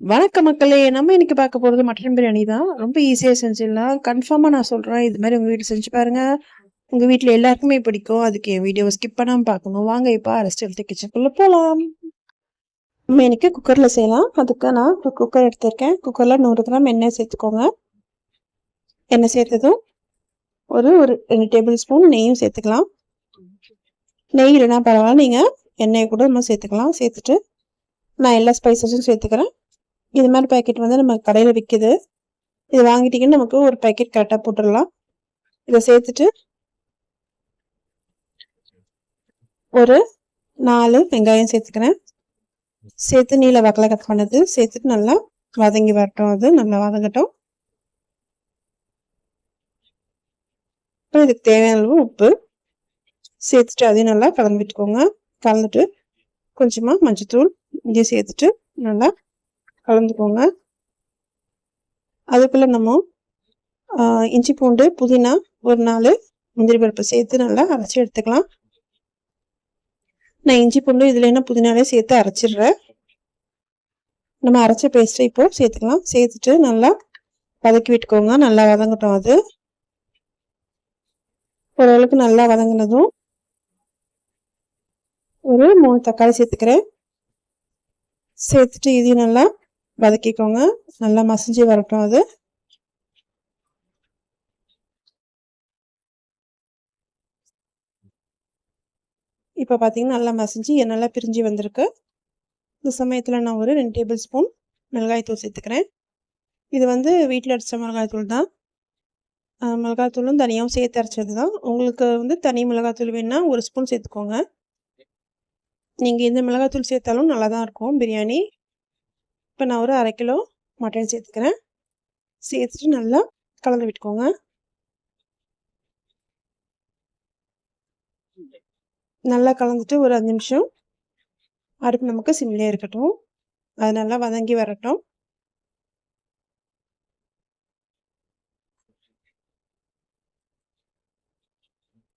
வணக்க மக்களே! நம்ம இன்னைக்கு பார்க்க போறது மட்டன் பிரியாணி தான். ரொம்ப ஈஸியா செஞ்சிடலாம். கன்ஃபார்மா நான் சொல்றேன். இது மாரி உங்க வீட்ல செஞ்சு பாருங்க. உங்க வீட்ல எல்லாருக்குமே பிடிக்கும். அதுக்கு என் வீடியோவ ஸ்கிப் பண்ணாம பார்க்கணும். வாங்க இப்ப ரெஸ்ட் எடுத்து கிச்சனுக்குள்ள போலாம். நம்ம இன்னைக்கு குக்கர்ல செய்யலாம். அதுக்கு நான் ஒரு குக்கர் எடுத்திருக்கேன். குக்கர்ல 100 கிராம் எண்ணெய் சேர்த்துக்கோங்க. எண்ணெய் சேர்த்ததும் ஒரு 2 டேபிள் ஸ்பூன் நெய்யும் சேர்த்துக்கலாம். நெய் இல்லைனா பரவாயில்ல. நீங்க எண்ணெயை கூட நம்ம சேர்த்துக்கலாம். சேர்த்துட்டு நான் எல்லா ஸ்பைசஸும் சேர்த்துக்கிறேன். இது மாதிரி பேக்கெட் வந்து நம்ம கடையில் விற்கிது. இது வாங்கிட்டீங்கன்னா நமக்கு ஒரு பேக்கெட் கரெக்டாக போட்டுடலாம். இதை சேர்த்துட்டு ஒரு 4 வெங்காயம் சேர்த்துக்கிறேன். சேர்த்து நீல வாக்கில் கட் பண்ணது சேர்த்துட்டு நல்லா வதங்கி வரட்டும். அது நல்லா வதங்கட்டும். அப்புறம் இதுக்கு தேவையான அளவு உப்பு சேர்த்துட்டு அதையும் நல்லா கலந்து விட்டுக்கோங்க. கலந்துட்டு கொஞ்சமாக மஞ்சத்தூள் இதையும் சேர்த்துட்டு நல்லா கலந்துக்கோங்க. அதுக்குள்ளே நம்ம இஞ்சி பூண்டு புதினா ஒரு 4 முந்திரி பருப்பு சேர்த்து நல்லா அரைச்சி எடுத்துக்கலாம். நான் இஞ்சி பூண்டு இதில் என்ன புதினாலே சேர்த்து அரைச்சிடுறேன். நம்ம அரைச்ச பேஸ்ட்டை இப்போ சேர்த்துக்கலாம். சேர்த்துட்டு நல்லா வதக்கி விட்டுக்கோங்க. நல்லா வதங்கட்டும். அது ஓரளவுக்கு நல்லா வதங்கினதும் ஒரு 3 தக்காளி சேர்த்துக்கிறேன். சேர்த்துட்டு இதையும் நல்லா வதக்கிக்கோங்க. நல்லா மசிஞ்சு வரட்டும். அது இப்போ பார்த்தீங்கன்னா நல்லா மசிஞ்சு நல்லா பிரிஞ்சு வந்திருக்கு. இந்த சமயத்தில் நான் ஒரு 2 டேபிள் ஸ்பூன் மிளகாய்த்தூள் சேர்த்துக்கிறேன். இது வந்து வீட்டில் அரைச்ச மிளகாய்த்தூள் தான். மிளகாய்த்தூளும் தனியாகவும் சேர்த்து அரைச்சது தான். உங்களுக்கு வந்து தனி மிளகாய்த்தூள் வேணுன்னா 1 ஸ்பூன் சேர்த்துக்கோங்க. நீங்கள் இந்த மிளகாய்த்தூள் சேர்த்தாலும் நல்லா தான் இருக்கும் பிரியாணி. இப்போ நான் ஒரு 1/2 கிலோ மட்டன் சேர்த்துக்கிறேன். சேர்த்துட்டு நல்லா கலந்து விட்டுக்கோங்க. நல்லா கலந்துட்டு ஒரு 5 நிமிஷம் அடுப்பு நமக்கு சிம்லேயே இருக்கட்டும். அது நல்லா வதங்கி வரட்டும்.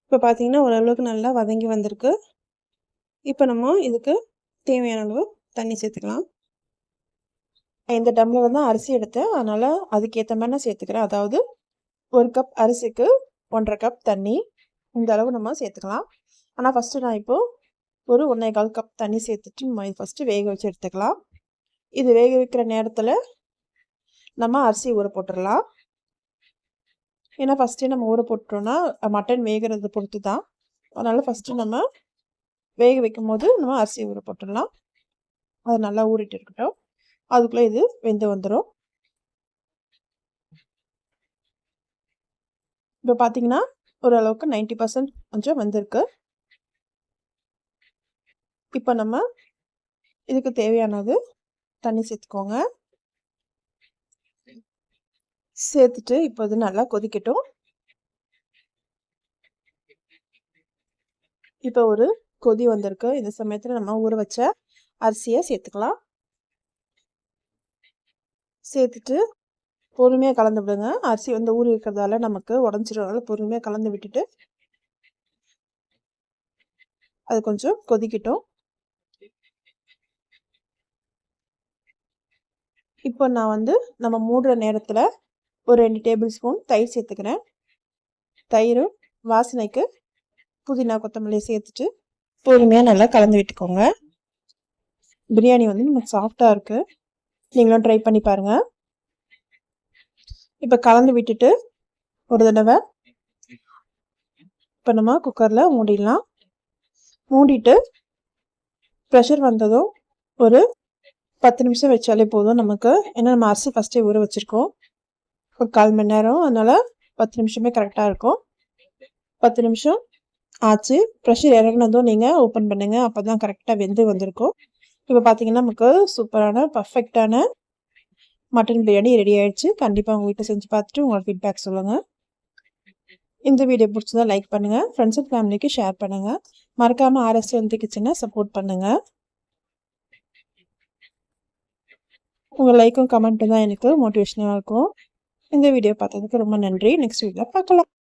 இப்போ பார்த்தீங்கன்னா ஓரளவுக்கு நல்லா வதங்கி வந்திருக்கு. இப்போ நம்ம இதுக்கு தேவையான அளவு தண்ணி சேர்த்துக்கலாம். இந்த டம்ளர் தான் அரிசி எடுத்தேன். அதனால் அதுக்கேற்ற மாதிரி நான் சேர்த்துக்கிறேன். அதாவது 1 கப் அரிசிக்கு 1.5 கப் தண்ணி. இந்த அளவு நம்ம சேர்த்துக்கலாம். ஆனால் ஃபஸ்ட்டு நான் இப்போது ஒரு 1.25 கப் தண்ணி சேர்த்துட்டு நம்ம இது ஃபஸ்ட்டு வேக வச்சு எடுத்துக்கலாம். இது வேக வைக்கிற நேரத்தில் நம்ம அரிசி ஊற போட்டுடலாம். ஏன்னா ஃபஸ்ட்டே நம்ம ஊற போட்டோம்னா மட்டன் வேகிறத பொறுத்து தான். அதனால் ஃபஸ்ட்டு நம்ம வேக வைக்கும் போது நம்ம அரிசி ஊற போட்டுடலாம். அது நல்லா ஊறிட்டு இருக்கட்டும். அதுக்குள்ளே இது வெந்து வந்துடும். இப்போ பார்த்தீங்கன்னா ஓரளவுக்கு 90% கொஞ்சம் வந்திருக்கு. இப்போ நம்ம இதுக்கு தேவையானது தண்ணி சேர்த்துக்கோங்க. சேர்த்துட்டு இப்போ இது நல்லா கொதிக்கட்டும். இப்போ ஒரு கொதி வந்திருக்கு. இந்த சமயத்தில் நம்ம ஊற வச்ச அரிசியை சேர்த்துக்கலாம். சேர்த்துட்டு பொறுமையாக கலந்து விடுங்க. அரிசி வந்து ஊறி இருக்கிறதால நமக்கு உடஞ்சிடுறதால பொறுமையாக கலந்து விட்டுட்டு அது கொஞ்சம் கொதிக்கட்டும். இப்போ நான் வந்து நம்ம மூடுற நேரத்தில் ஒரு 2 டேபிள் ஸ்பூன் தயிர் சேர்த்துக்கிறேன். தயிர் வாசனைக்கு புதினா கொத்தமல்லி சேர்த்துட்டு பொறுமையாக நல்லா கலந்து விட்டுக்கோங்க. பிரியாணி வந்து நமக்கு சாஃப்டாக இருக்குது. நீங்களும் ட்ரை பண்ணி பாருங்கள். இப்போ கலந்து விட்டுட்டு ஒரு தடவை இப்போ நம்ம குக்கரில் மூடிடலாம். மூடிட்டு ப்ரெஷர் வந்ததும் ஒரு 10 நிமிஷம் வச்சாலே போதும் நமக்கு. ஏன்னா நம்ம அரிசி ஃபஸ்ட்டே ஊற வச்சுருக்கோம். ஒரு 1/4 மணி நேரம். அதனால் 10 நிமிஷமே கரெக்டாக இருக்கும். 10 நிமிஷம் ஆச்சு. ப்ரெஷர் இறங்கினதும் நீங்கள் ஓப்பன் பண்ணுங்கள். அப்போ தான் கரெக்டாக வெந்து வந்திருக்கும். இப்போ பார்த்தீங்கன்னா நமக்கு சூப்பரான பர்ஃபெக்டான மட்டன் பிரியாணி ரெடி ஆகிடுச்சு. கண்டிப்பாக உங்கள் வீட்டில் செஞ்சு பார்த்துட்டு உங்களோட ஃபீட்பேக் சொல்லுங்கள். இந்த வீடியோ பிடிச்சதா லைக் பண்ணுங்கள். ஃப்ரெண்ட்ஸ் அண்ட் ஃபேமிலிக்கு ஷேர் பண்ணுங்கள். மறக்காமல் RS கிச்சனை சப்போர்ட் பண்ணுங்கள். உங்கள் லைக்கும் கமெண்ட்டும் தான் எனக்கு மோட்டிவேஷனாக இருக்கும். இந்த வீடியோ பார்த்ததுக்கு ரொம்ப நன்றி. நெக்ஸ்ட் வீடியோவில் பார்க்கலாம்.